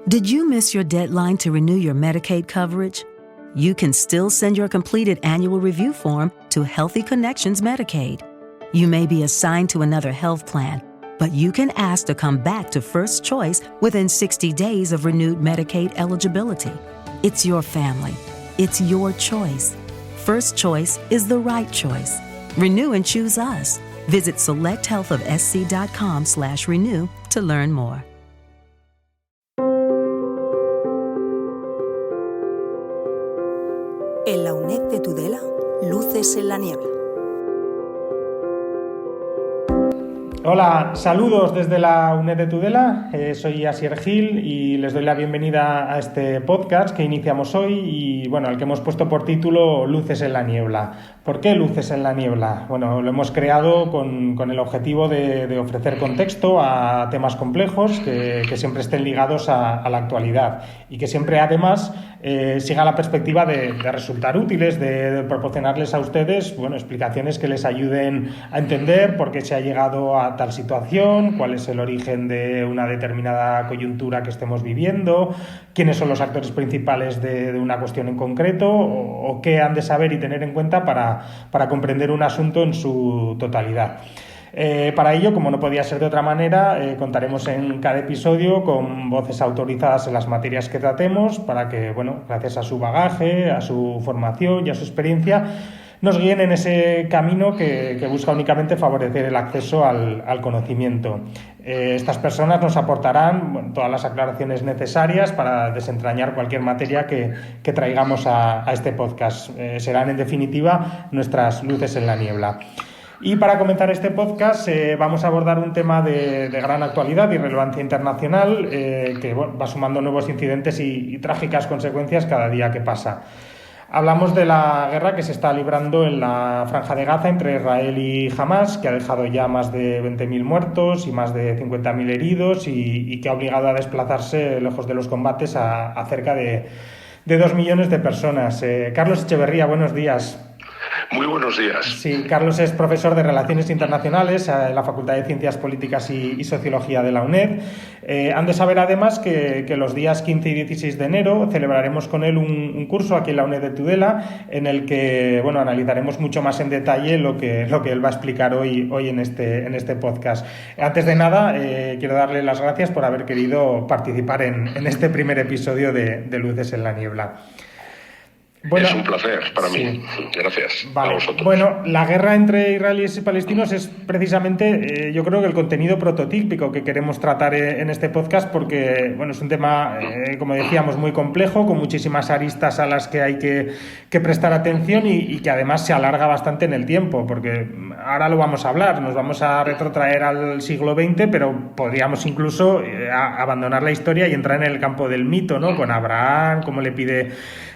Did you miss your deadline to renew your Medicaid coverage? You can still send your completed annual review form to Healthy Connections Medicaid. You may be assigned to another health plan, but you can ask to come back to First Choice within 60 days of renewed Medicaid eligibility. It's your family. It's your choice. First Choice is the right choice. Renew and choose us. Visit selecthealthofsc.com/renew to learn more. En la UNED de Tudela, luces en la niebla. Hola, saludos desde la UNED de Tudela, soy Asier Gil y les doy la bienvenida a este podcast que iniciamos hoy y bueno, al que hemos puesto por título Luces en la niebla. ¿Por qué luces en la niebla? Bueno, lo hemos creado con el objetivo de ofrecer contexto a temas complejos que siempre estén ligados a la actualidad y que siempre además siga la perspectiva de resultar útiles, de proporcionarles a ustedes explicaciones que les ayuden a entender por qué se ha llegado a tal situación, cuál es el origen de una determinada coyuntura que estemos viviendo, quiénes son los actores principales de una cuestión en concreto o qué han de saber y tener en cuenta para comprender un asunto en su totalidad. Para ello, como no podía ser de otra manera, contaremos en cada episodio con voces autorizadas en las materias que tratemos para que, gracias a su bagaje, a su formación y a su experiencia, nos guíen en ese camino que busca únicamente favorecer el acceso al conocimiento. Estas personas nos aportarán todas las aclaraciones necesarias para desentrañar cualquier materia que traigamos a este podcast. Serán, en definitiva, nuestras luces en la niebla. Y para comenzar este podcast vamos a abordar un tema de gran actualidad y relevancia internacional que va sumando nuevos incidentes y trágicas consecuencias cada día que pasa. Hablamos de la guerra que se está librando en la Franja de Gaza entre Israel y Hamás, que ha dejado ya más de 20.000 muertos y más de 50.000 heridos y que ha obligado a desplazarse lejos de los combates a cerca de 2 millones de personas. Carlos Echeverría, buenos días. Muy buenos días. Sí, Carlos es profesor de Relaciones Internacionales en la Facultad de Ciencias Políticas y Sociología de la UNED. Han de saber además que los días 15 y 16 de enero celebraremos con él un curso aquí en la UNED de Tudela en el que analizaremos mucho más en detalle lo que él va a explicar hoy en este podcast. Antes de nada, quiero darle las gracias por haber querido participar en este primer episodio de Luces en la Niebla. Es un placer para mí. Gracias a vosotros. La guerra entre israelíes y palestinos es precisamente, yo creo que el contenido prototípico que queremos tratar en este podcast porque, es un tema, como decíamos, muy complejo, con muchísimas aristas a las que hay que prestar atención y que además se alarga bastante en el tiempo, porque ahora lo vamos a hablar, nos vamos a retrotraer al siglo XX, pero podríamos incluso abandonar la historia y entrar en el campo del mito, ¿no? Con Abraham, cómo le pide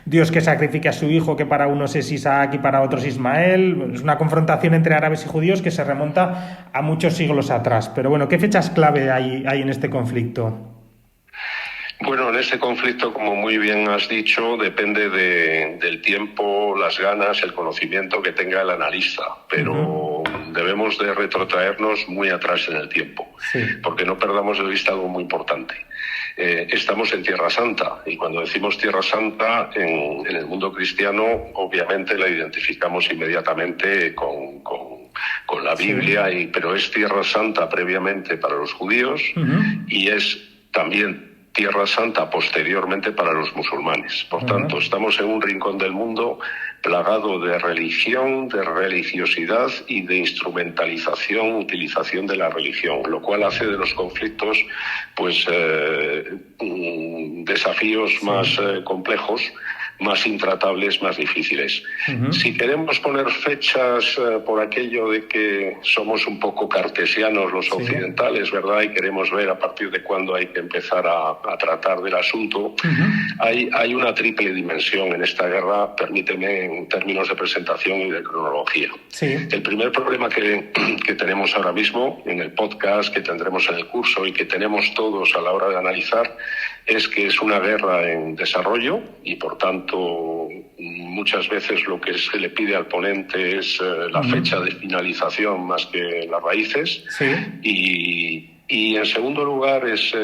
Dios que sacrifique a su hijo, que para unos es Isaac y para otros Ismael. Es una confrontación entre árabes y judíos que se remonta a muchos siglos atrás. Pero ¿qué fechas clave hay en este conflicto? En este conflicto, como muy bien has dicho, depende del tiempo, las ganas, el conocimiento que tenga el analista, pero debemos de retrotraernos muy atrás en el tiempo, porque no perdamos de vista algo muy importante. Estamos en Tierra Santa y cuando decimos Tierra Santa en el mundo cristiano obviamente la identificamos inmediatamente con la Biblia, pero es Tierra Santa previamente para los judíos y es también Tierra Santa posteriormente para los musulmanes. Por tanto, estamos en un rincón del mundo plagado de religión, de religiosidad y de utilización de la religión, lo cual hace de los conflictos desafíos más complejos, más intratables, más difíciles. Si queremos poner fechas por aquello de que somos un poco cartesianos los occidentales, ¿verdad? Y queremos ver a partir de cuándo hay que empezar a tratar del asunto, hay una triple dimensión en esta guerra, permíteme, en términos de presentación y de cronología. El primer problema que tenemos ahora mismo en el podcast, que tendremos en el curso y que tenemos todos a la hora de analizar, es que es una guerra en desarrollo y, por tanto, muchas veces lo que se le pide al ponente es la fecha de finalización más que las raíces. Y Y en segundo lugar es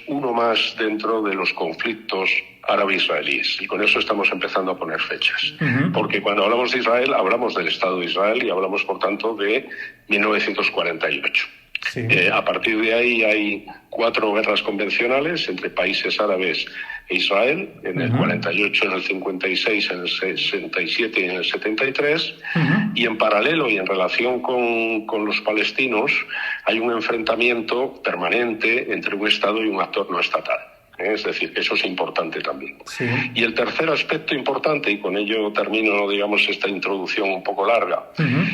uno más dentro de los conflictos árabe-israelíes, y con eso estamos empezando a poner fechas. Porque cuando hablamos de Israel, hablamos del Estado de Israel y hablamos, por tanto, de 1948. Sí. A partir de ahí hay 4 guerras convencionales entre países árabes e Israel, en el 48, en el 56, en el 67 y en el 73, y en paralelo y en relación con los palestinos hay un enfrentamiento permanente entre un Estado y un actor no estatal. Es decir, eso es importante también. Sí. Y el tercer aspecto importante, y con ello termino, digamos, esta introducción un poco larga,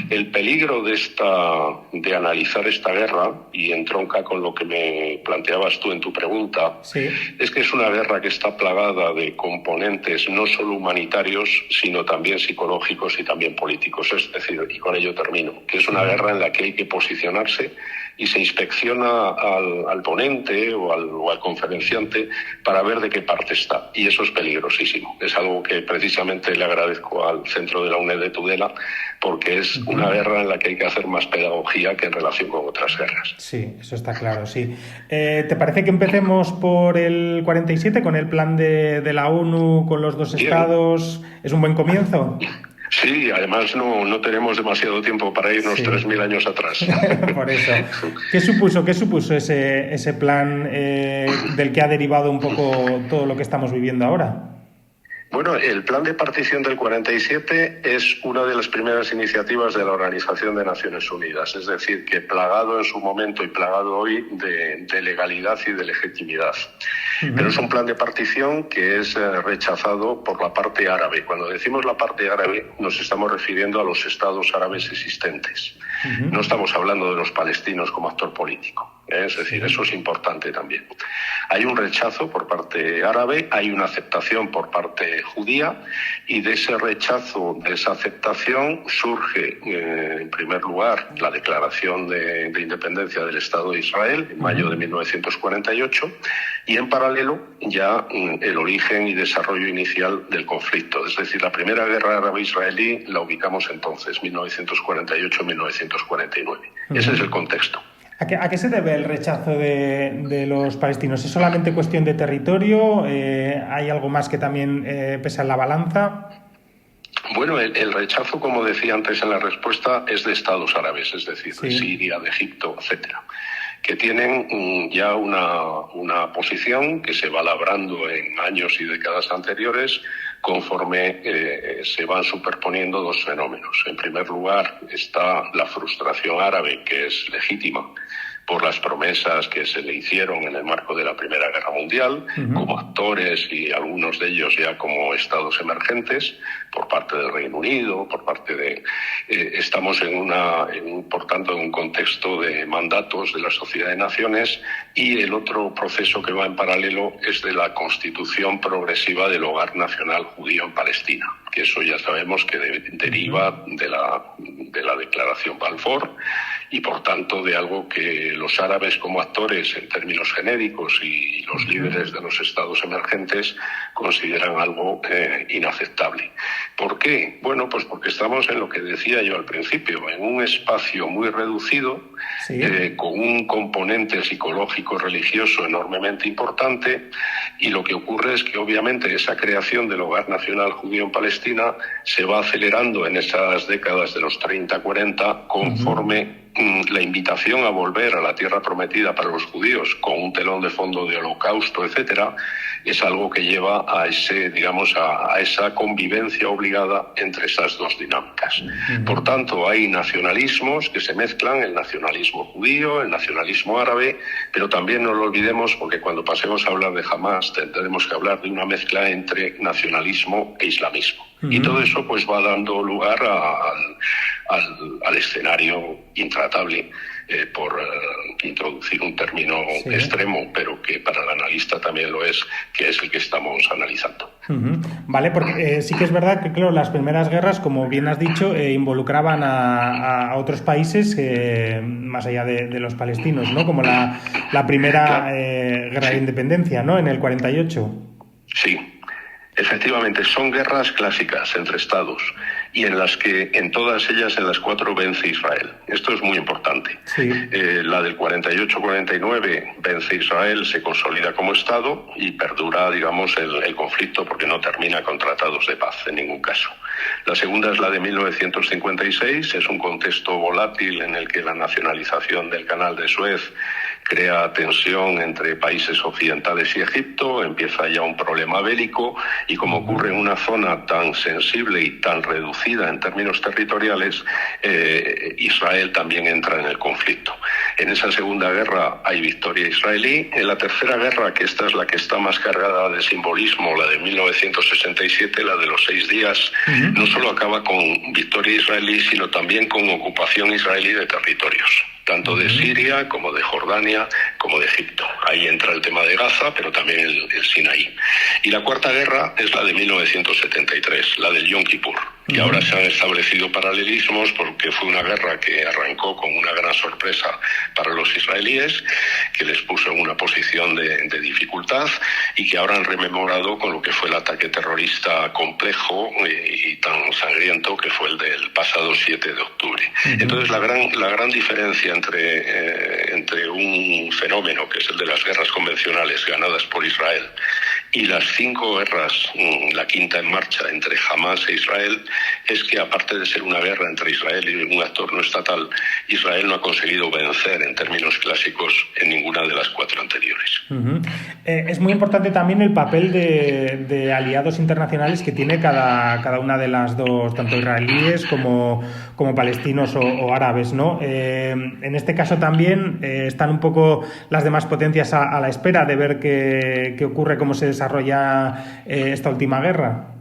el peligro de analizar esta guerra, y entronca con lo que me planteabas tú en tu pregunta, es que es una guerra que está plagada de componentes no solo humanitarios, sino también psicológicos y también políticos. Es decir, y con ello termino, que es una guerra en la que hay que posicionarse y se inspecciona al ponente o al conferenciante para ver de qué parte está. Y eso es peligrosísimo. Es algo que precisamente le agradezco al Centro de la UNED de Tudela, porque es una guerra en la que hay que hacer más pedagogía que en relación con otras guerras. Sí, eso está claro, sí. ¿Te parece que empecemos por el 47, con el plan de la ONU, con los 2 estados? ¿Es un buen comienzo? Sí, además no tenemos demasiado tiempo para irnos 3.000 años atrás. Por eso. ¿Qué supuso ese plan del que ha derivado un poco todo lo que estamos viviendo ahora? Bueno, el plan de partición del 47 es una de las primeras iniciativas de la Organización de Naciones Unidas, es decir, que plagado en su momento y plagado hoy de legalidad y de legitimidad. Pero es un plan de partición que es rechazado por la parte árabe. Cuando decimos la parte árabe, nos estamos refiriendo a los estados árabes existentes. No estamos hablando de los palestinos como actor político. Es decir, eso es importante también. Hay un rechazo por parte árabe, hay una aceptación por parte judía, y de ese rechazo, de esa aceptación, surge, en primer lugar, la declaración de independencia del Estado de Israel en mayo de 1948, y en paralelo ya el origen y desarrollo inicial del conflicto. Es decir, la primera guerra árabe-israelí la ubicamos entonces, 1948-1949. Ese es el contexto. ¿A qué se debe el rechazo de los palestinos? ¿Es solamente cuestión de territorio? ¿Hay algo más que también pesa en la balanza? Bueno, el rechazo, como decía antes en la respuesta, es de estados árabes, es decir, de Siria, de Egipto, etcétera, que tienen ya una posición que se va labrando en años y décadas anteriores conforme se van superponiendo 2 fenómenos. En primer lugar está la frustración árabe, que es legítima por las promesas que se le hicieron en el marco de la Primera Guerra Mundial, como actores y algunos de ellos ya como estados emergentes, por parte del Reino Unido, por parte de... estamos por tanto, en un contexto de mandatos de la Sociedad de Naciones, y el otro proceso que va en paralelo es de la constitución progresiva del Hogar Nacional Judío en Palestina, que eso ya sabemos que deriva de la Declaración Balfour, y por tanto de algo que los árabes como actores en términos genéricos y los líderes de los estados emergentes consideran algo inaceptable. ¿Por qué? Bueno, pues porque estamos en lo que decía yo al principio, en un espacio muy reducido, con un componente psicológico religioso enormemente importante, y lo que ocurre es que obviamente esa creación del Hogar Nacional Judío en Palestina se va acelerando en esas décadas de los 30-40 conforme la invitación a volver a la tierra prometida para los judíos, con un telón de fondo de holocausto, etcétera, es algo que lleva a esa convivencia obligada entre esas 2 dinámicas. Por tanto, hay nacionalismos que se mezclan, el nacionalismo judío, el nacionalismo árabe, pero también no lo olvidemos, porque cuando pasemos a hablar de Hamás tendremos que hablar de una mezcla entre nacionalismo e islamismo. Y todo eso pues va dando lugar al escenario intratable, por introducir un término extremo, pero que para el analista también lo es, que es el que estamos analizando. Vale, porque sí que es verdad que, claro, las primeras guerras, como bien has dicho, involucraban a otros países más allá de los palestinos, ¿no? Como la primera guerra de independencia, ¿no? En el 48. Sí. Efectivamente, son guerras clásicas entre estados, y en todas ellas, en las 4, vence Israel. Esto es muy importante. Sí. La del 48-49 vence Israel, se consolida como Estado y perdura, digamos, el conflicto porque no termina con tratados de paz en ningún caso. La segunda es la de 1956, es un contexto volátil en el que la nacionalización del Canal de Suez crea tensión entre países occidentales y Egipto, empieza ya un problema bélico y como ocurre en una zona tan sensible y tan reducida en términos territoriales, Israel también entra en el conflicto. En esa segunda guerra hay victoria israelí. En la tercera guerra, que esta es la que está más cargada de simbolismo, la de 1967, la de los 6 días, no solo acaba con victoria israelí, sino también con ocupación israelí de territorios, tanto de Siria como de Jordania como de Egipto. Ahí entra el tema de Gaza, pero también el Sinaí. Y la cuarta guerra es la de 1973, la del Yom Kippur. Y ahora se han establecido paralelismos porque fue una guerra que arrancó con una gran sorpresa para los israelíes, que les puso en una posición de dificultad y que ahora han rememorado con lo que fue el ataque terrorista complejo y tan sangriento que fue el del pasado 7 de octubre. Entonces la gran diferencia entre un fenómeno que es el de las guerras convencionales ganadas por Israel y las 5 guerras, la quinta en marcha entre Hamás e Israel, es que aparte de ser una guerra entre Israel y un actor no estatal, Israel no ha conseguido vencer en términos clásicos en ninguna de las 4 anteriores. Es muy importante también el papel de aliados internacionales que tiene cada una de las dos, tanto israelíes como palestinos o árabes, ¿no? En este caso también están un poco las demás potencias a la espera de ver qué ocurre, cómo se desarrolla esta última guerra.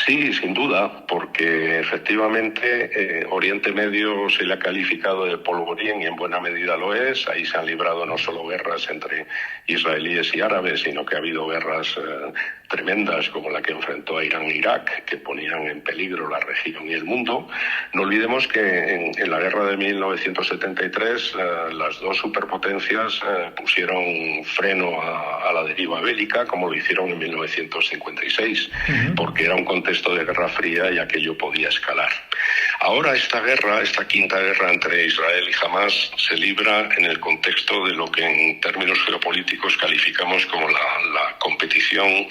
Sí, sin duda, porque efectivamente Oriente Medio se le ha calificado de polvorín y en buena medida lo es. Ahí se han librado no solo guerras entre israelíes y árabes, sino que ha habido guerras tremendas como la que enfrentó a Irán e Irak, que ponían en peligro la región y el mundo. No olvidemos que en la guerra de 1973 las dos superpotencias pusieron freno a la deriva bélica, como lo hicieron en 1956, porque era un contexto de Guerra Fría y aquello podía escalar. Ahora esta guerra, esta quinta guerra entre Israel y Hamás, se libra en el contexto de lo que en términos geopolíticos calificamos como la competición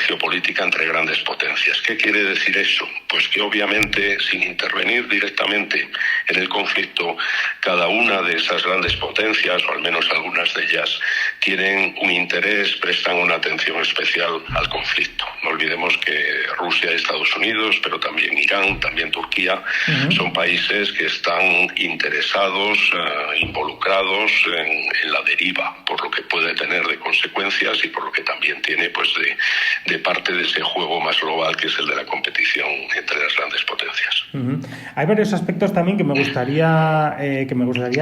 geopolítica entre grandes potencias. ¿Qué quiere decir eso? Pues que obviamente, sin intervenir directamente en el conflicto, cada una de esas grandes potencias, o al menos algunas de ellas, tienen un interés, prestan una atención especial al conflicto. No olvidemos que Rusia y Estados Unidos, pero también Irán, también Turquía, son países que están interesados, involucrados en la deriva, por lo que puede tener de consecuencias y por lo que también tiene pues de parte de ese juego más global que es el de la competición entre las grandes potencias. Hay varios aspectos también que me gustaría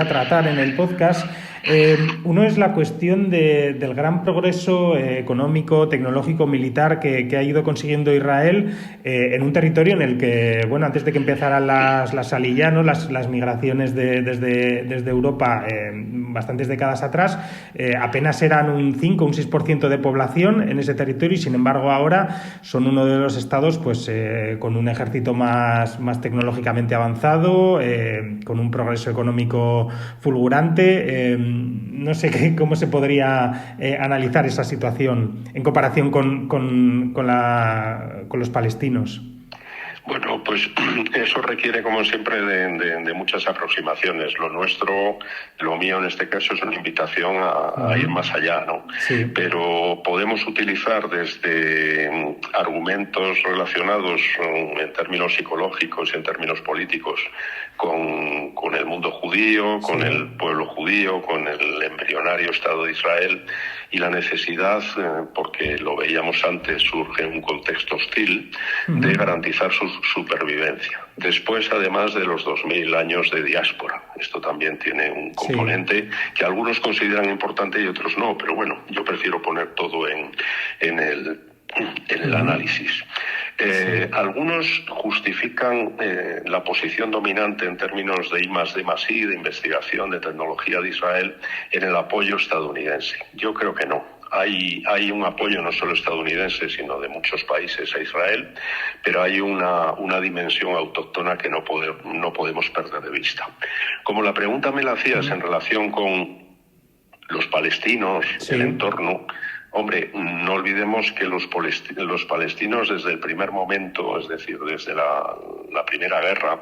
tratar en el podcast. Uno es la cuestión del gran progreso económico, tecnológico, militar que ha ido consiguiendo Israel en un territorio en el que, bueno, antes de que empezaran las aliyanos, las migraciones desde Europa, bastantes décadas atrás, apenas eran un 5 o un 6% de población en ese territorio y, sin embargo, ahora son uno de los estados pues con un ejército más tecnológicamente avanzado, con un progreso económico fulgurante. No sé cómo se podría analizar esa situación en comparación con los palestinos. Bueno, pues eso requiere, como siempre, de muchas aproximaciones. Lo nuestro, lo mío en este caso, es una invitación a ir más allá, ¿no? Sí. Pero podemos utilizar desde argumentos relacionados en términos psicológicos y en términos políticos con el mundo judío, con el pueblo judío, con el embrionario Estado de Israel y la necesidad, porque lo veíamos antes, surge en un contexto hostil, de garantizar su supervivencia. Después, además de los 2000 años de diáspora. Esto también tiene un componente que algunos consideran importante y otros no, pero bueno, yo prefiero poner todo en el análisis. Algunos justifican la posición dominante en términos de I+D+I, de investigación, de tecnología de Israel, en el apoyo estadounidense. Yo creo que no. hay un apoyo no solo estadounidense, sino de muchos países a Israel, pero hay una dimensión autóctona que no podemos perder de vista. Como la pregunta me la hacías en relación con los palestinos, el entorno, hombre, no olvidemos que los palestinos desde el primer momento, es decir, desde la Primera Guerra,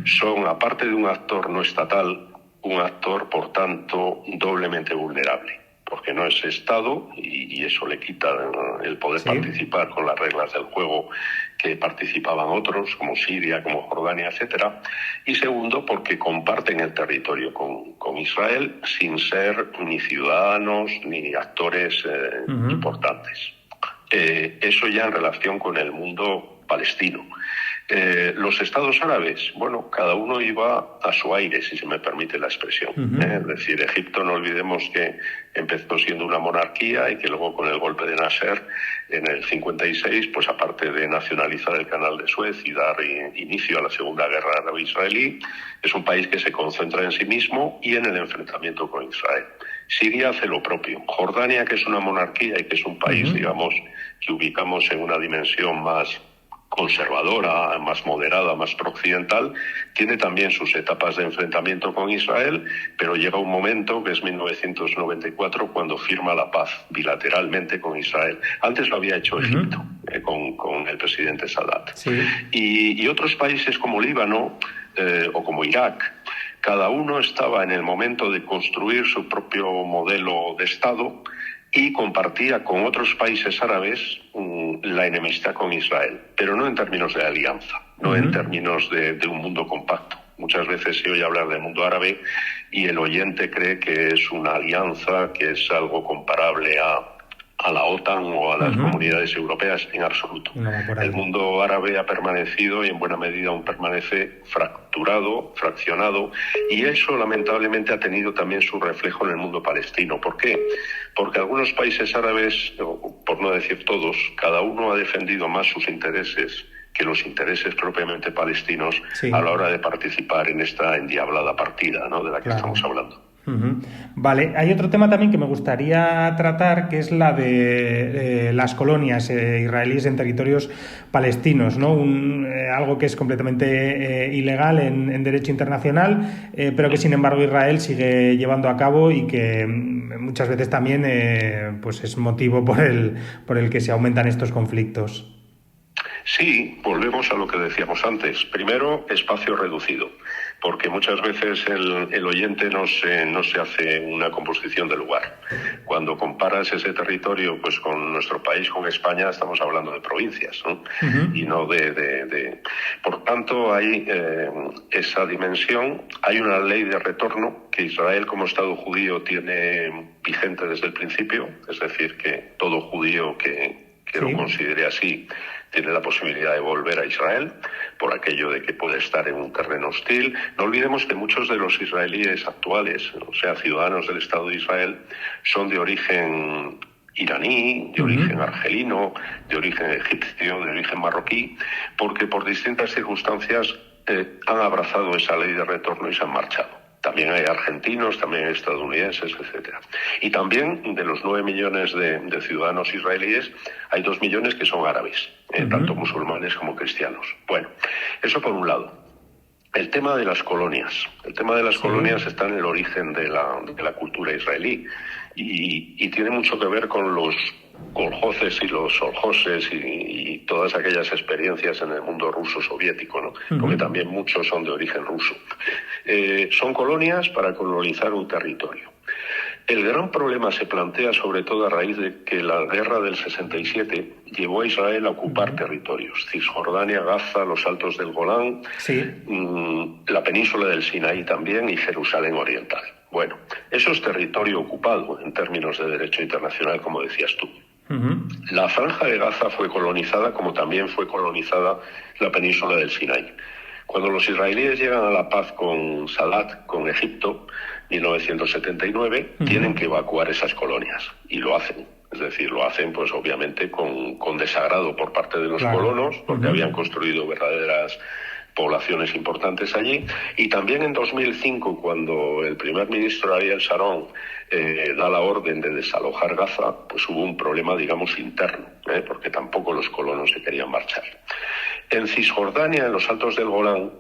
son, aparte de un actor no estatal, un actor, por tanto, doblemente vulnerable, porque no es Estado y eso le quita el poder participar con las reglas del juego que participaban otros, como Siria, como Jordania, etcétera. Y segundo, porque comparten el territorio con Israel sin ser ni ciudadanos ni actores importantes. Eso ya en relación con el mundo palestino. Los estados árabes, bueno, cada uno iba a su aire, si se me permite la expresión. Es decir, Egipto, no olvidemos que empezó siendo una monarquía y que luego con el golpe de Nasser en el 56, pues aparte de nacionalizar el canal de Suez y dar inicio a la Segunda Guerra Árabe-Israelí, es un país que se concentra en sí mismo y en el enfrentamiento con Israel. Siria hace lo propio. Jordania, que es una monarquía y que es un país, digamos, que ubicamos en una dimensión más conservadora, más moderada, más prooccidental, tiene también sus etapas de enfrentamiento con Israel, pero llega un momento, que es 1994, cuando firma la paz bilateralmente con Israel. Antes lo había hecho Egipto, con el presidente Sadat. Y otros países como Líbano o como Irak, cada uno estaba en el momento de construir su propio modelo de Estado y compartía con otros países árabes la enemistad con Israel, pero no en términos de alianza, no en términos de un mundo compacto. Muchas veces se oye hablar del mundo árabe y el oyente cree que es una alianza, que es algo comparable a la OTAN o a las comunidades europeas, en absoluto. El mundo árabe ha permanecido y en buena medida aún permanece fracturado, fraccionado, y eso lamentablemente ha tenido también su reflejo en el mundo palestino. ¿Por qué? Porque algunos países árabes, por no decir todos, cada uno ha defendido más sus intereses que los intereses propiamente palestinos a la hora de participar en esta endiablada partida, ¿no?, de la que estamos hablando. Vale, hay otro tema también que me gustaría tratar, que es la de las colonias israelíes en territorios palestinos, ¿no? Algo que es completamente ilegal en derecho internacional, pero que sin embargo Israel sigue llevando a cabo y que muchas veces también pues es motivo por el que se aumentan estos conflictos. Sí, volvemos a lo que decíamos antes. Primero, espacio reducido, porque muchas veces el oyente no se hace una composición del lugar. Cuando comparas ese territorio pues con nuestro país, con España, estamos hablando de provincias, ¿no? Y no de... Por tanto, hay esa dimensión. Hay una ley de retorno que Israel como Estado judío tiene vigente desde el principio, es decir, que todo judío que lo considere así tiene la posibilidad de volver a Israel por aquello de que puede estar en un terreno hostil. No olvidemos que muchos de los israelíes actuales, o sea, ciudadanos del Estado de Israel, son de origen iraní, de origen argelino, de origen egipcio, de origen marroquí, porque por distintas circunstancias han abrazado esa ley de retorno y se han marchado. También hay argentinos, también hay estadounidenses, etcétera. Y también de los 9 millones de ciudadanos israelíes, hay 2 millones que son árabes, tanto musulmanes como cristianos. Bueno, eso por un lado. El tema de las colonias. El tema de las colonias está en el origen de la cultura israelí y tiene mucho que ver con los kolhozes y los soljoses y todas aquellas experiencias en el mundo ruso soviético, ¿no? Porque también muchos son de origen ruso. Son colonias para colonizar un territorio. El gran problema se plantea sobre todo a raíz de que la guerra del 67 llevó a Israel a ocupar territorios. Cisjordania, Gaza, los Altos del Golán, la península del Sinaí también y Jerusalén Oriental. Bueno, eso es territorio ocupado en términos de derecho internacional, como decías tú. La franja de Gaza fue colonizada como también fue colonizada la península del Sinaí. Cuando los israelíes llegan a la paz con Sadat, con Egipto, 1979, tienen que evacuar esas colonias y lo hacen. Es decir, lo hacen pues obviamente con desagrado por parte de los colonos, porque habían construido verdaderas poblaciones importantes allí. Y también en 2005, cuando el primer ministro Ariel Sharon da la orden de desalojar Gaza, pues hubo un problema, digamos, interno, porque tampoco los colonos se querían marchar. En Cisjordania, en los Altos del Golán,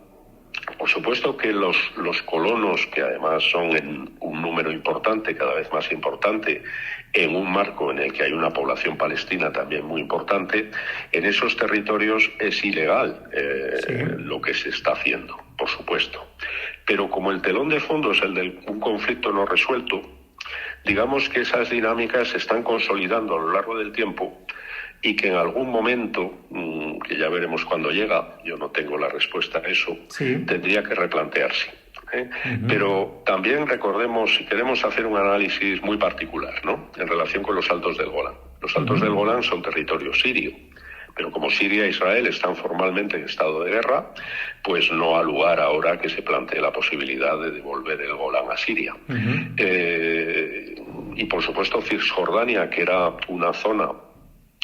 por supuesto que los colonos, que además son en un número importante, cada vez más importante, en un marco en el que hay una población palestina también muy importante, en esos territorios es ilegal lo que se está haciendo, por supuesto. Pero como el telón de fondo es el de un conflicto no resuelto, digamos que esas dinámicas se están consolidando a lo largo del tiempo y que en algún momento, que ya veremos cuándo llega, yo no tengo la respuesta a eso, tendría que replantearse. Pero también recordemos, si queremos hacer un análisis muy particular, ¿no?, en relación con los Altos del Golán. Los Altos del Golán son territorio sirio, pero como Siria e Israel están formalmente en estado de guerra, pues no ha lugar ahora que se plantee la posibilidad de devolver el Golán a Siria. Y por supuesto Cisjordania, que era una zona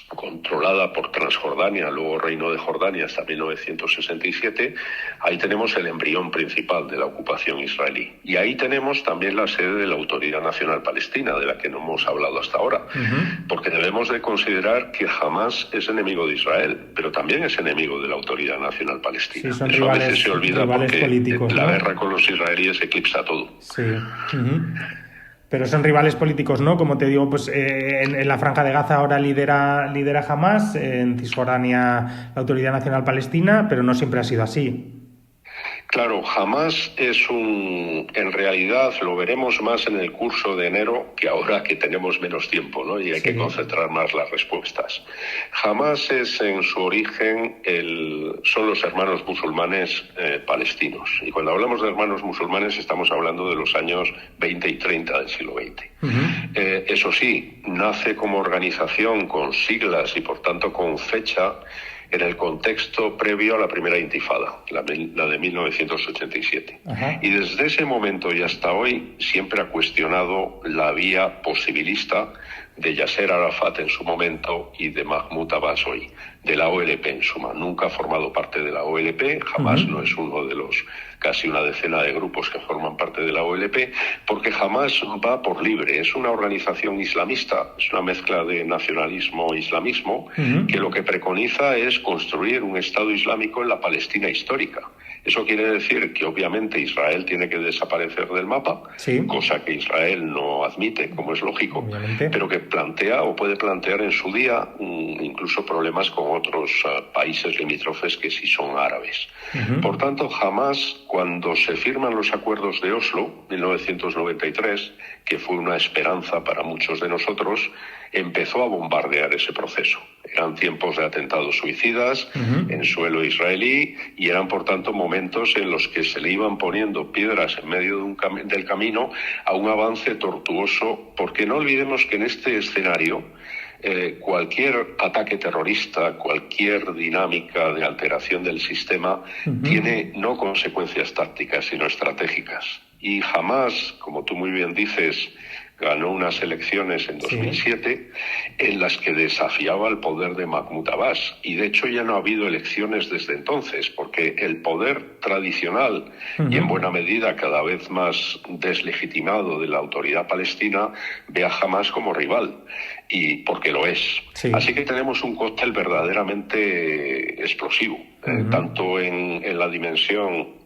controlada por Transjordania, luego Reino de Jordania hasta 1967, ahí tenemos el embrión principal de la ocupación israelí. Y ahí tenemos también la sede de la Autoridad Nacional Palestina, de la que no hemos hablado hasta ahora, porque debemos de considerar que Hamás es enemigo de Israel, pero también es enemigo de la Autoridad Nacional Palestina. Sí, son eso rivales, a veces se olvida porque políticos, la ¿no? guerra con los israelíes eclipsa todo. Sí. Pero son rivales políticos, ¿no? Como te digo, pues en la Franja de Gaza ahora lidera Hamás, en Cisjordania la Autoridad Nacional Palestina, pero no siempre ha sido así. Claro, Hamás en realidad lo veremos más en el curso de enero que ahora que tenemos menos tiempo, ¿no? Y hay que concentrar más las respuestas. Hamás es en su origen, son los hermanos musulmanes palestinos. Y cuando hablamos de hermanos musulmanes estamos hablando de los años 20 y 30 del siglo XX. Eso sí, nace como organización con siglas y por tanto con fecha en el contexto previo a la primera intifada, la de 1987. Y desde ese momento y hasta hoy siempre ha cuestionado la vía posibilista de Yasser Arafat en su momento y de Mahmoud Abbas hoy, de la OLP en suma. Nunca ha formado parte de la OLP, jamás no es uno de los casi una decena de grupos que forman parte de la OLP, porque jamás va por libre. Es una organización islamista, es una mezcla de nacionalismo e islamismo, que lo que preconiza es construir un Estado islámico en la Palestina histórica. Eso quiere decir que obviamente Israel tiene que desaparecer del mapa, cosa que Israel no admite, como es lógico, pero que plantea o puede plantear en su día incluso problemas con otros países limítrofes que sí son árabes. Por tanto, jamás, cuando se firman los acuerdos de Oslo, 1993, que fue una esperanza para muchos de nosotros, empezó a bombardear ese proceso. Eran tiempos de atentados suicidas en suelo israelí y eran, por tanto, momentos en los que se le iban poniendo piedras en medio del camino a un avance tortuoso, porque no olvidemos que en este escenario cualquier ataque terrorista, cualquier dinámica de alteración del sistema tiene no consecuencias tácticas, sino estratégicas. Y jamás, como tú muy bien dices, ganó unas elecciones en 2007 en las que desafiaba el poder de Mahmoud Abbas. Y de hecho ya no ha habido elecciones desde entonces, porque el poder tradicional y en buena medida cada vez más deslegitimado de la autoridad palestina ve a Hamás como rival. Y porque lo es. Así que tenemos un cóctel verdaderamente explosivo, tanto en la dimensión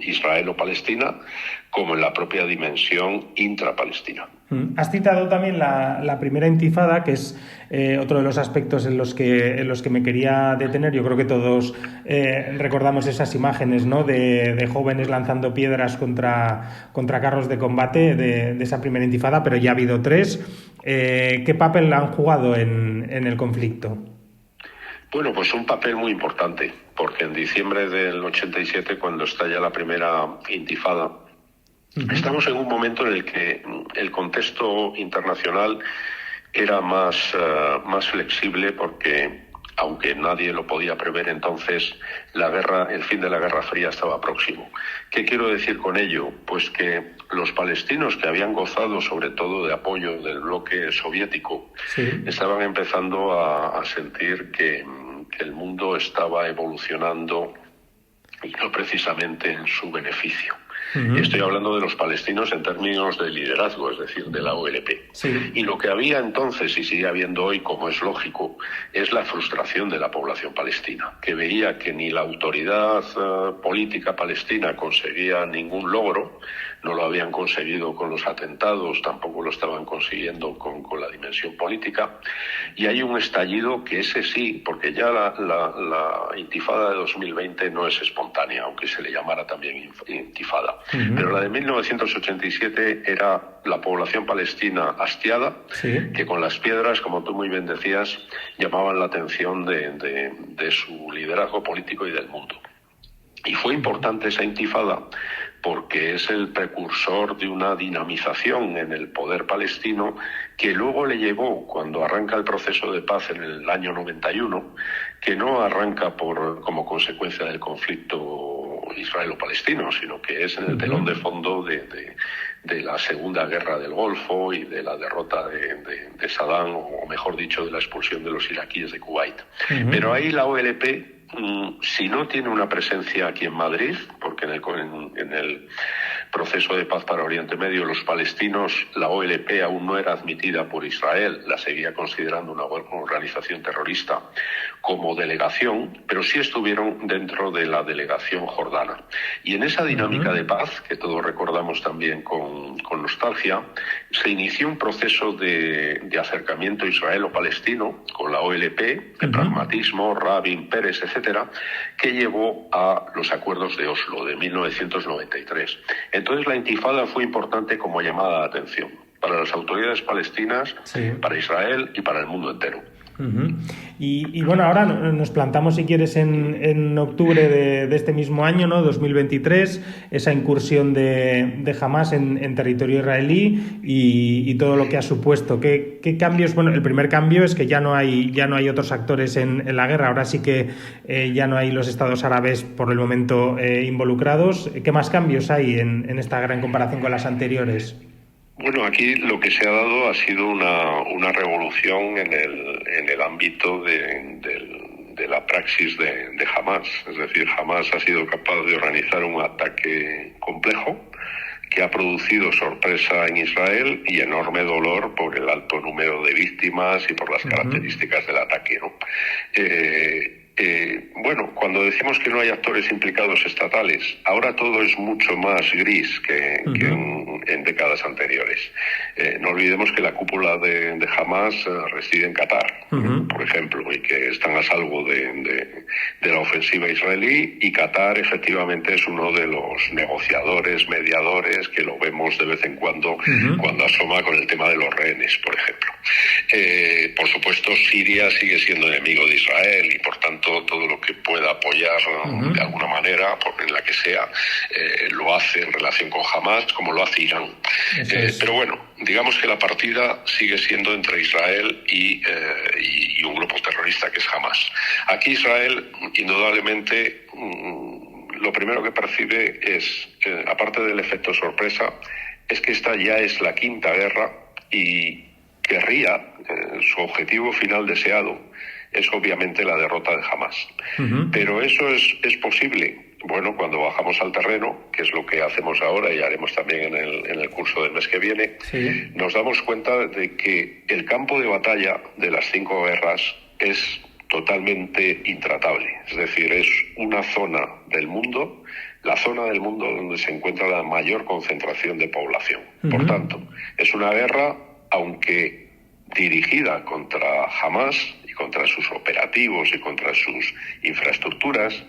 israelo-palestina como en la propia dimensión intrapalestina. Has citado también la primera intifada, que es otro de los aspectos en los que me quería detener. Yo creo que todos recordamos esas imágenes, ¿no?, de jóvenes lanzando piedras contra carros de combate de esa primera intifada, pero ya ha habido tres. ¿Qué papel han jugado en el conflicto? Bueno, pues un papel muy importante, porque en diciembre del 87, cuando estalla la primera intifada, estamos en un momento en el que el contexto internacional era más flexible, porque aunque nadie lo podía prever entonces, el fin de la Guerra Fría estaba próximo. ¿Qué quiero decir con ello? Pues que los palestinos, que habían gozado sobre todo de apoyo del bloque soviético, estaban empezando a sentir que el mundo estaba evolucionando y no precisamente en su beneficio. Estoy hablando de los palestinos en términos de liderazgo, es decir, de la OLP. Sí. Y lo que había entonces, y sigue habiendo hoy, como es lógico, es la frustración de la población palestina, que veía que ni la autoridad política palestina conseguía ningún logro, no lo habían conseguido con los atentados, tampoco lo estaban consiguiendo con la dimensión política, y hay un estallido que ese sí, porque ya la intifada de 2020 no es espontánea, aunque se le llamara también intifada. Pero la de 1987 era la población palestina hastiada, que con las piedras, como tú muy bien decías, llamaban la atención de su liderazgo político y del mundo. Y fue importante esa intifada porque es el precursor de una dinamización en el poder palestino que luego le llevó, cuando arranca el proceso de paz en el año 91, que no arranca como consecuencia del conflicto israelo-palestino, sino que es en el telón de fondo de la Segunda Guerra del Golfo y de la derrota de Saddam, o mejor dicho, de la expulsión de los iraquíes de Kuwait. Pero ahí la OLP, si no tiene una presencia aquí en Madrid, porque en el proceso de paz para Oriente Medio los palestinos, la OLP aún no era admitida por Israel, la seguía considerando una organización terrorista como delegación, pero sí estuvieron dentro de la delegación jordana. Y en esa dinámica de paz, que todos recordamos también con nostalgia, se inició un proceso de acercamiento israelo-palestino con la OLP, de pragmatismo, Rabin, Pérez, etcétera, que llevó a los acuerdos de Oslo de 1993. Entonces la intifada fue importante como llamada de atención para las autoridades palestinas, para Israel y para el mundo entero. Y bueno, ahora nos plantamos, si quieres, en octubre de este mismo año, ¿no? 2023, esa incursión de Hamás en territorio israelí y todo lo que ha supuesto. ¿Qué cambios? Bueno, el primer cambio es que ya no hay otros actores en la guerra. Ahora sí que ya no hay los estados árabes por el momento involucrados. ¿Qué más cambios hay en esta guerra en comparación con las anteriores? Bueno, aquí lo que se ha dado ha sido una revolución en el ámbito de la praxis de Hamás. Es decir, Hamás ha sido capaz de organizar un ataque complejo que ha producido sorpresa en Israel y enorme dolor por el alto número de víctimas y por las características del ataque, ¿no? Bueno, cuando decimos que no hay actores implicados estatales, ahora todo es mucho más gris que en décadas anteriores. No olvidemos que la cúpula de Hamás reside en Qatar, por ejemplo, y que están a salvo de la ofensiva israelí, y Qatar efectivamente es uno de los negociadores, mediadores, que lo vemos de vez en cuando asoma con el tema de los rehenes, por ejemplo. Por supuesto, Siria sigue siendo enemigo de Israel y, por tanto, todo lo que pueda apoyar de alguna manera, en la que sea, lo hace en relación con Hamás, como lo hace Irán. Pero bueno, digamos que la partida sigue siendo entre Israel y un grupo terrorista que es Hamás. Aquí Israel, indudablemente, lo primero que percibe es, aparte del efecto sorpresa, es que esta ya es la quinta guerra y querría, su objetivo final deseado, es obviamente la derrota de Hamás. Pero eso es posible. Bueno, cuando bajamos al terreno, que es lo que hacemos ahora y haremos también en el curso del mes que viene, nos damos cuenta de que el campo de batalla de las 5 guerras es totalmente intratable. Es decir, es una zona del mundo, la zona del mundo donde se encuentra la mayor concentración de población. Por tanto, es una guerra, aunque dirigida contra Hamás y contra sus operativos y contra sus infraestructuras,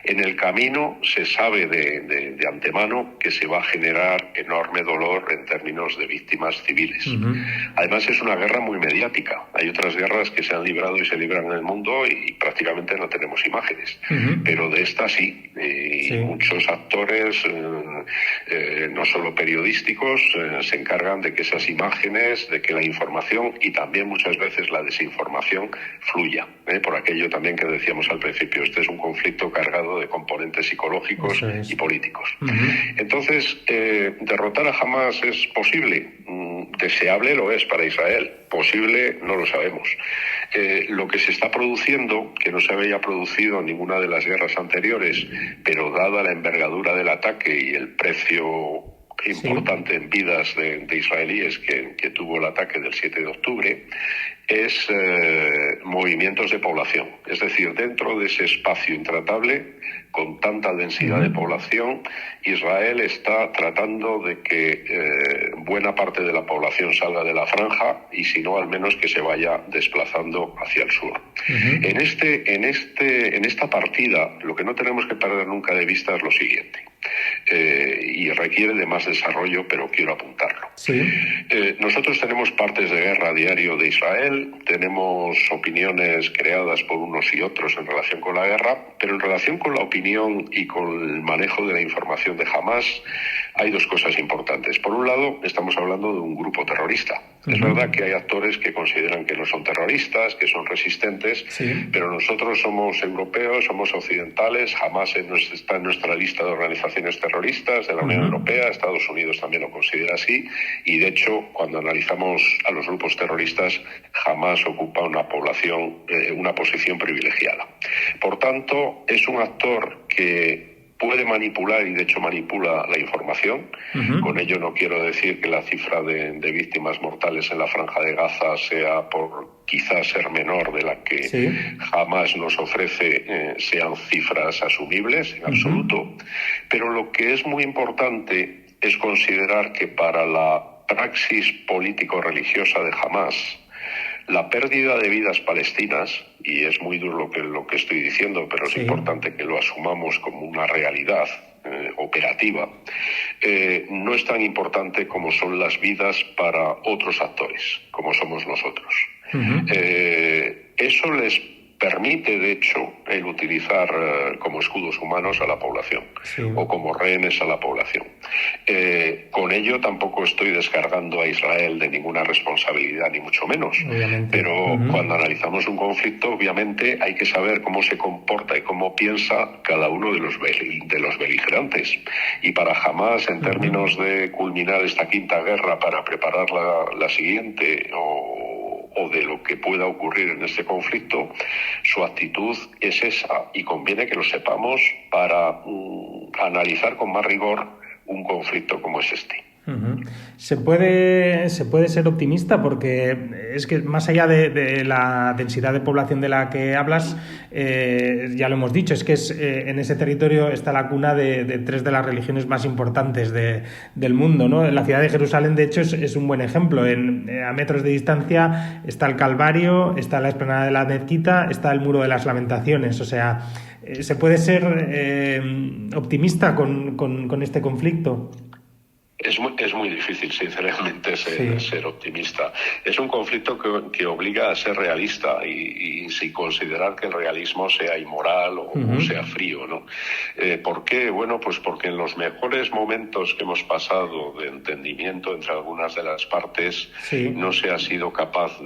en el camino se sabe de antemano que se va a generar enorme dolor en términos de víctimas civiles. Además, es una guerra muy mediática. Hay otras guerras que se han librado y se libran en el mundo y prácticamente no tenemos imágenes. Pero de esta sí. Muchos actores, no solo periodísticos, se encargan de que esas imágenes, de que la información y también muchas veces la desinformación fluya, por aquello también que decíamos al principio, este es un conflicto cargado de componentes psicológicos y políticos. Entonces, derrotar a Hamás es posible, deseable lo es para Israel, posible no lo sabemos. Lo que se está produciendo, que no se había producido en ninguna de las guerras anteriores, pero dada la envergadura del ataque y el precio importante en vidas de israelíes que tuvo el ataque del 7 de octubre, es movimientos de población. Es decir, dentro de ese espacio intratable, con tanta densidad de población, Israel está tratando de que buena parte de la población salga de la franja y si no, al menos que se vaya desplazando hacia el sur. En esta partida, lo que no tenemos que perder nunca de vista es lo siguiente. Y requiere de más desarrollo, pero quiero apuntarlo. Nosotros tenemos partes de guerra a diario de Israel, tenemos opiniones creadas por unos y otros en relación con la guerra, pero en relación con la opinión y con el manejo de la información de Hamás hay dos cosas importantes. Por un lado, estamos hablando de un grupo terrorista. Es verdad que hay actores que consideran que no son terroristas, que son resistentes, pero nosotros somos europeos, somos occidentales, Hamás está en nuestra lista de organizaciones terroristas de la Unión Europea, Estados Unidos también lo considera así, y de hecho, cuando analizamos a los grupos terroristas, Hamás ocupa una posición privilegiada. Por tanto, es un actor que puede manipular, y de hecho manipula la información. Con ello no quiero decir que la cifra de víctimas mortales en la Franja de Gaza sea por quizás ser menor de la que Hamás nos ofrece, sean cifras asumibles, en absoluto. Pero lo que es muy importante es considerar que para la praxis político-religiosa de Hamás, la pérdida de vidas palestinas, y es muy duro lo que estoy diciendo, pero es importante que lo asumamos como una realidad operativa, no es tan importante como son las vidas para otros actores, como somos nosotros. Eso les permite, de hecho, el utilizar como escudos humanos a la población o como rehenes a la población. Con ello tampoco estoy descargando a Israel de ninguna responsabilidad, ni mucho menos. Obviamente. Pero cuando analizamos un conflicto, obviamente hay que saber cómo se comporta y cómo piensa cada uno de los beligerantes. Y para Hamás, en términos de culminar esta quinta guerra para preparar la siguiente o de lo que pueda ocurrir en este conflicto, su actitud es esa, y conviene que lo sepamos para analizar con más rigor un conflicto como es este. Se puede ser optimista porque es que más allá de la densidad de población de la que hablas, ya lo hemos dicho, es que en ese territorio está la cuna de tres de las religiones más importantes del mundo, ¿no? La ciudad de Jerusalén, de hecho, es un buen ejemplo. A metros de distancia está el Calvario, está la explanada de la Mezquita, está el Muro de las Lamentaciones. O sea, ¿se puede ser optimista con este conflicto? Es muy difícil, sinceramente, ser optimista. Es un conflicto que obliga a ser realista y sin considerar que el realismo sea inmoral o sea frío, ¿no? ¿Por qué? Bueno, pues porque en los mejores momentos que hemos pasado de entendimiento entre algunas de las partes, no se ha sido capaz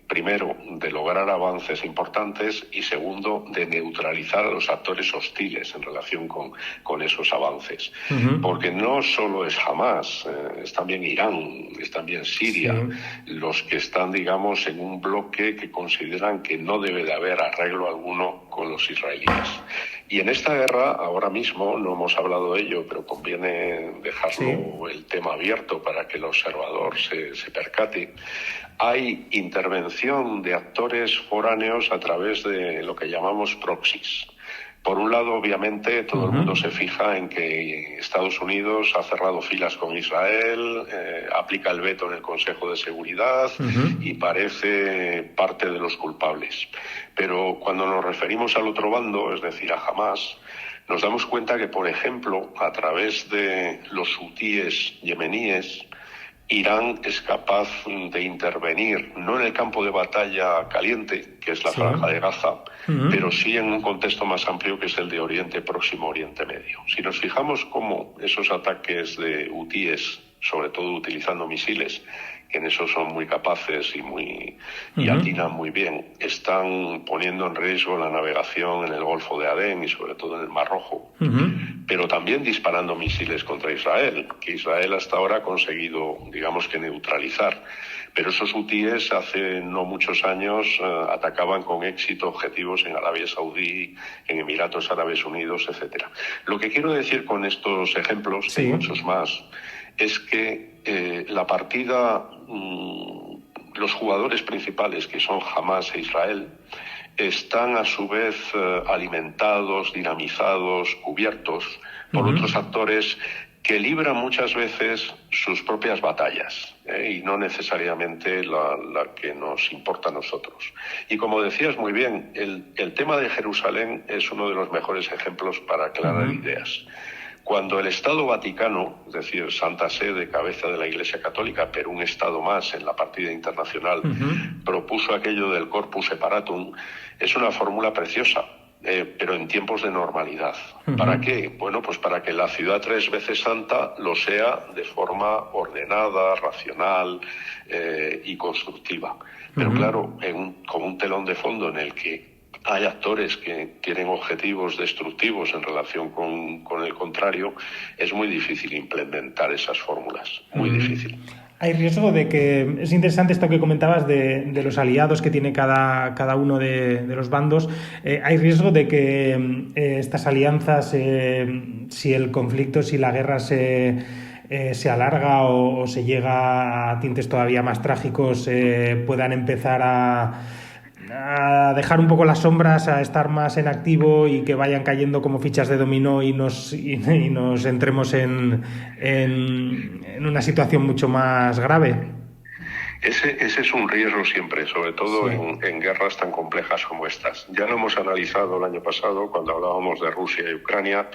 primero, de lograr avances importantes y segundo, de neutralizar a los actores hostiles en relación con esos avances. Porque no solo es Hamás, es también Irán, es también Siria, los que están, digamos, en un bloque que consideran que no debe de haber arreglo alguno con los israelíes. Y en esta guerra, ahora mismo, no hemos hablado de ello, pero conviene dejarlo el tema abierto para que el observador se percate, hay intervención de actores foráneos a través de lo que llamamos proxies. Por un lado, obviamente, todo el mundo se fija en que Estados Unidos ha cerrado filas con Israel, aplica el veto en el Consejo de Seguridad y parece parte de los culpables. Pero cuando nos referimos al otro bando, es decir, a Hamás, nos damos cuenta que, por ejemplo, a través de los hutíes yemeníes, Irán es capaz de intervenir, no en el campo de batalla caliente, que es la Franja de Gaza, pero sí en un contexto más amplio que es el de Oriente Próximo, Oriente Medio. Si nos fijamos cómo esos ataques de hutíes, sobre todo utilizando misiles, que en eso son muy capaces y atinan muy bien, están poniendo en riesgo la navegación en el Golfo de Adén y sobre todo en el Mar Rojo, pero también disparando misiles contra Israel, que Israel hasta ahora ha conseguido, digamos que neutralizar. Pero esos hutíes hace no muchos años atacaban con éxito objetivos en Arabia Saudí, en Emiratos Árabes Unidos, etcétera. Lo que quiero decir con estos ejemplos, y muchos más, es que la partida, los jugadores principales, que son Hamás e Israel, están a su vez alimentados, dinamizados, cubiertos por otros actores que libran muchas veces sus propias batallas y no necesariamente la que nos importa a nosotros. Y como decías muy bien, el tema de Jerusalén es uno de los mejores ejemplos para aclarar ideas. Cuando el Estado Vaticano, es decir, Santa Sede, cabeza de la Iglesia Católica, pero un Estado más en la partida internacional, propuso aquello del Corpus Separatum, es una fórmula preciosa. Pero en tiempos de normalidad. ¿Para qué? Bueno, pues para que la ciudad 3 veces santa lo sea de forma ordenada, racional y constructiva. Pero claro, con un telón de fondo en el que hay actores que tienen objetivos destructivos en relación con el contrario, es muy difícil implementar esas fórmulas, muy difícil. Hay riesgo de que, es interesante esto que comentabas de los aliados que tiene cada uno de los bandos, hay riesgo de que estas alianzas, si el conflicto, si la guerra se alarga o se llega a tintes todavía más trágicos, puedan empezar a dejar un poco las sombras, a estar más en activo y que vayan cayendo como fichas de dominó y nos entremos en una situación mucho más grave. Ese es un riesgo siempre, sobre todo en guerras tan complejas como estas. Ya lo hemos analizado el año pasado cuando hablábamos de Rusia y Ucrania.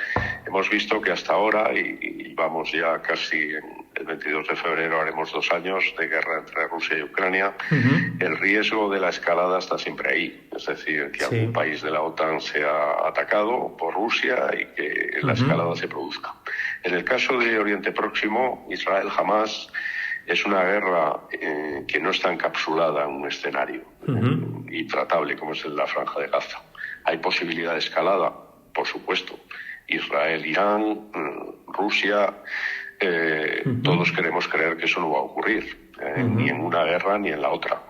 Hemos visto que hasta ahora, y vamos ya casi el 22 de febrero haremos 2 años de guerra entre Rusia y Ucrania, el riesgo de la escalada está siempre ahí. Es decir, que algún país de la OTAN sea atacado por Rusia y que la escalada se produzca. En el caso de Oriente Próximo, Israel jamás es una guerra que no está encapsulada en un escenario intratable como es el de la Franja de Gaza. Hay posibilidad de escalada, por supuesto. Israel, Irán, Rusia, todos queremos creer que eso no va a ocurrir, ni en una guerra ni en la otra.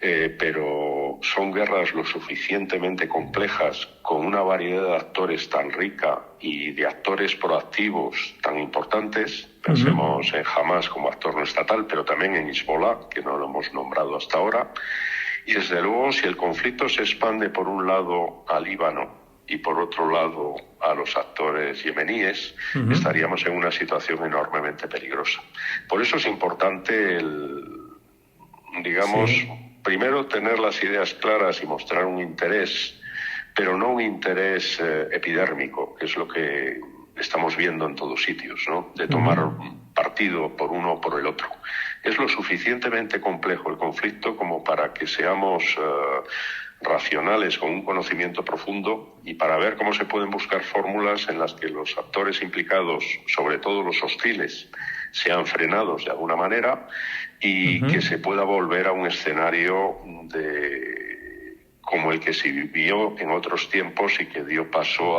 Pero son guerras lo suficientemente complejas, con una variedad de actores tan rica y de actores proactivos tan importantes. Pensemos en Hamás como actor no estatal, pero también en Hezbollah, que no lo hemos nombrado hasta ahora. Y desde luego, si el conflicto se expande por un lado al Líbano y por otro lado a los actores yemeníes, estaríamos en una situación enormemente peligrosa. Por eso es importante primero tener las ideas claras y mostrar un interés, pero no un interés epidérmico, que es lo que estamos viendo en todos sitios, ¿no? De tomar partido por uno o por el otro. Es lo suficientemente complejo el conflicto como para que seamos racionales, con un conocimiento profundo, y para ver cómo se pueden buscar fórmulas en las que los actores implicados, sobre todo los hostiles, sean frenados de alguna manera y que se pueda volver a un escenario como el que se vivió en otros tiempos y que dio paso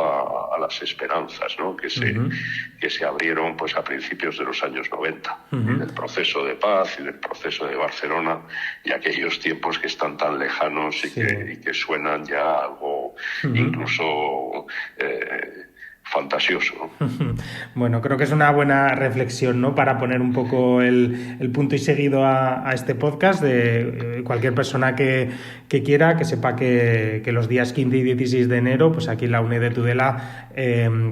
a las esperanzas, ¿no? que se abrieron pues a principios de los años 90, del proceso de paz y del proceso de Barcelona, y aquellos tiempos que están tan lejanos y que suenan ya algo incluso fantasioso. Bueno, creo que es una buena reflexión, ¿no? Para poner un poco el punto y seguido a este podcast, de cualquier persona que quiera, que sepa que los días 15 y 16 de enero, pues aquí en la UNED de Tudela,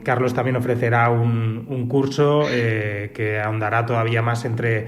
Carlos también ofrecerá un curso que ahondará todavía más entre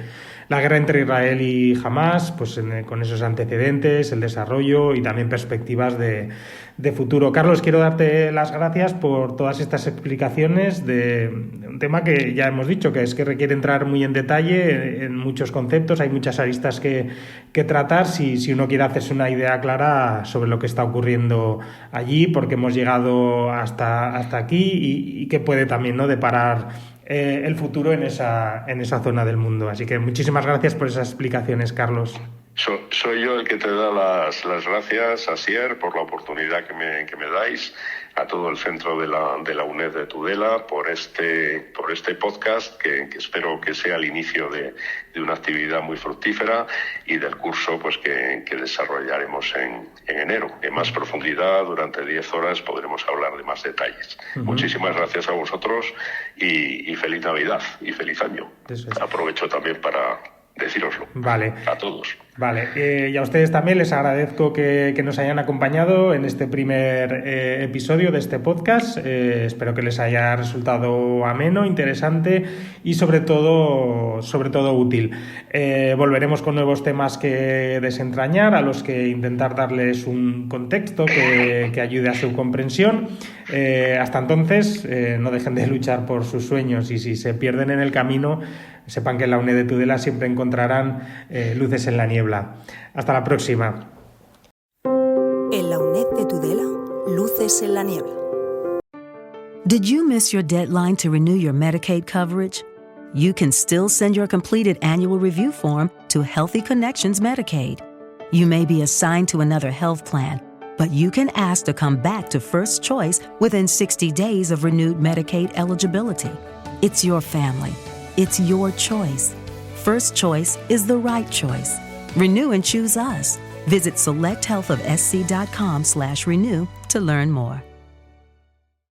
la guerra entre Israel y Hamás, pues con esos antecedentes, el desarrollo y también perspectivas de futuro. Carlos, quiero darte las gracias por todas estas explicaciones de un tema que ya hemos dicho, que es que requiere entrar muy en detalle en muchos conceptos, hay muchas aristas que tratar si uno quiere hacerse una idea clara sobre lo que está ocurriendo allí, porque hemos llegado hasta aquí y que puede también, ¿no?, deparar el futuro en esa zona del mundo. Así que muchísimas gracias por esas explicaciones, Carlos. Soy yo el que te da las gracias, Asier, por la oportunidad que me dais, a todo el centro de la UNED de Tudela por este podcast que espero que sea el inicio de una actividad muy fructífera y del curso pues que desarrollaremos en enero. En más profundidad, durante 10 horas podremos hablar de más detalles. Muchísimas gracias a vosotros y feliz Navidad y feliz año. Aprovecho también para decíroslo. Vale. A todos. Vale, y a ustedes también les agradezco que nos hayan acompañado en este primer episodio de este podcast. Espero que les haya resultado ameno, interesante y sobre todo útil. Volveremos con nuevos temas que desentrañar, a los que intentar darles un contexto que ayude a su comprensión. Hasta entonces, no dejen de luchar por sus sueños y si se pierden en el camino, sepan que en la UNED de Tudela siempre encontrarán luces en la niebla. Hasta la próxima. En la UNED de Tudela, luces en la niebla. Did you miss your deadline to renew your Medicaid coverage? You can still send your completed annual review form to Healthy Connections Medicaid. You may be assigned to another health plan, but you can ask to come back to First Choice within 60 days of renewed Medicaid eligibility. It's your family. It's your choice. First Choice is the right choice. Renew and choose us. Visit selecthealthofsc.com/renew to learn more.